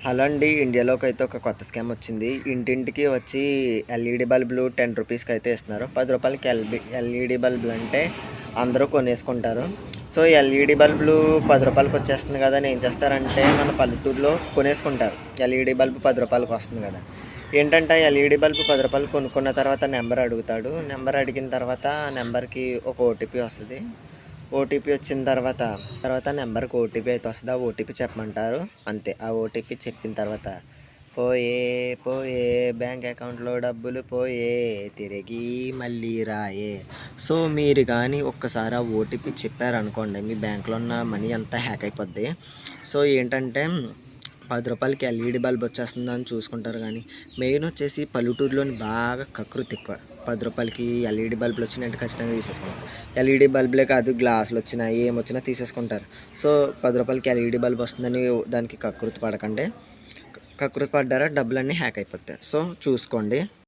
Hello అండి. ఇండియాలోకి అయితే ఒక కొత్త స్కామ్ వచ్చింది. ఇంటింటికి వచ్చి ఎల్ఈడి బల్బులు 10 రూపీస్‌కి అయితే ఇస్తున్నారు. 10 రూపాయలకి ఎల్ఈడి బల్బులు అంటే అందరూ కొనేసుకుంటారు. సో, ఎల్ఈడి బల్బులు 10 రూపాయలకి వచ్చేస్తుంది కదా అని ఏం చేస్తారంటే మన పల్లెటూరులో కొనేసుకుంటారు. ఎల్ఈడి బల్బు 10 రూపాయలకి వస్తుంది కదా. ఏంటంటే ఎల్ఈడి బల్బు 10 రూపాయలకి కొనుక్కున్న తర్వాత నెంబర్ అడుగుతాడు. నెంబర్ అడిగిన తర్వాత ఆ నెంబర్‌కి ఒక ఓటీపీ వస్తది. ఓటీపీ వచ్చిన తర్వాత నెంబర్‌కి ఓటీపీ అయితే వస్తది. ఆ ఓటీపీ చెప్పమంటారు. అంతే. ఆ ఓటీపీ చెప్పిన తర్వాత పోయే పోయే బ్యాంక్ అకౌంట్‌లో డబ్బులు పోయే తిరిగి మళ్ళీ రాయే. సో, మీరు కానీ ఒక్కసారి ఆ ఓటీపీ చెప్పారనుకోండి మీ బ్యాంక్‌లో ఉన్న మనీ అంతా హ్యాక్ అయిపోద్ది. సో, ఏంటంటే 10 రూపాయలకి ఎల్ఈడి బల్బ్ వచ్చేస్తుందని చూసుకుంటారు కానీ మెయిన్ వచ్చేసి పల్లెటూరులోని బాగా కకృతి ఎక్కువ. 10 రూపాయలకి ఎల్ఈడి బల్బులు వచ్చినాయంటే ఖచ్చితంగా తీసేసుకుంటారు. ఎల్ఈడి బల్బులే కాదు గ్లాసులు వచ్చినా ఏమొచ్చినా తీసేసుకుంటారు. సో, 10 రూపాయలకి ఎల్ఈడి బల్బ్ వస్తుందని దానికి కకృతి పడకండి. కకృతి పడ్డారా డబ్బులన్నీ హ్యాక్ అయిపోతాయి. సో, చూసుకోండి.